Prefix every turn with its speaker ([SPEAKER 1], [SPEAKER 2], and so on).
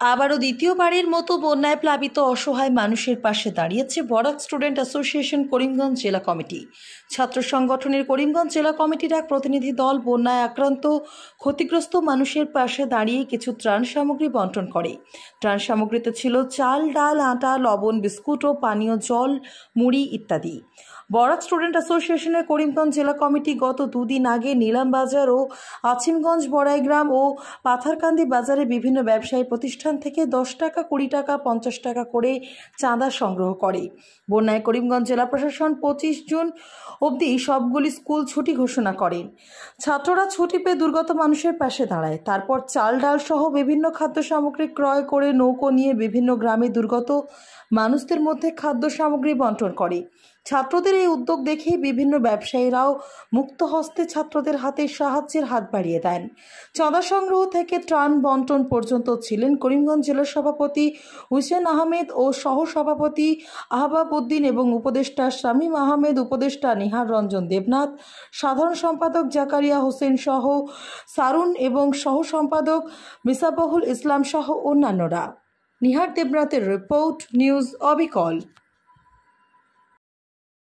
[SPEAKER 1] আবারও দ্বিতীয়বারের মতো বন্যায় প্লাবিত অসহায় মানুষের পাশে দাঁড়িয়েছে বরাক স্টুডেন্ট অ্যাসোসিয়েশন করিমগঞ্জ জেলা কমিটি। ছাত্র সংগঠনের করিমগঞ্জ জেলা কমিটির এক প্রতিনিধি দল বন্যায় আক্রান্ত ক্ষতিগ্রস্ত মানুষের পাশে দাঁড়িয়ে কিছু ত্রাণ সামগ্রী বন্টন করে। ত্রাণ সামগ্রীতে ছিল চাল, ডাল, আটা, লবণ, বিস্কুট ও পানীয় জল, মুড়ি ইত্যাদি। বরাক স্টুডেন্ট অ্যাসোসিয়েশনের করিমগঞ্জ জেলা কমিটি গত দুদিন আগে নিলাম বাজার ও আছিমগঞ্জ বড়াইগ্রাম ও পাথারকান্দি বাজারে বিভিন্ন ব্যবসায়ী প্রতিষ্ঠান থেকে 10 টাকা, 20 টাকা, 50 টাকা করে চাঁদা সংগ্রহ করে। বন্যায় করিমগঞ্জ জেলা প্রশাসন 25 জুন অবধি সবগুলি স্কুল ছুটি ঘোষণা করেন। ছাত্ররা ছুটি পেয়ে দুর্গত মানুষের পাশে দাঁড়ায়। তারপর চাল, ডাল সহ বিভিন্ন খাদ্য সামগ্রী ক্রয় করে নৌকো নিয়ে বিভিন্ন গ্রামে দুর্গত মানুষদের মধ্যে খাদ্য সামগ্রী বন্টন করে। ছাত্রদের এই উদ্যোগ দেখে বিভিন্ন ব্যবসায়ীরাও মুক্ত হস্তে ছাত্রদের হাতে সাহায্যের হাত বাড়িয়ে দেন। চাঁদা সংগ্রহ থেকে ত্রাণ বন্টন পর্যন্ত ছিলেন করিমগঞ্জ জেলা সভাপতি হুসেন আহমেদ ও সহ সভাপতি আহবাব উদ্দিন এবং উপদেষ্টা শামীম আহমেদ, উপদেষ্টা নিহার রঞ্জন দেবনাথ, সাধারণ সম্পাদক জাকারিয়া হোসেন সহ সারুন এবং সহ সম্পাদক মিসাবাহুল ইসলাম সহ অন্যান্যরা। নিহার দেবনাথের রিপোর্ট, নিউজ অবিকল।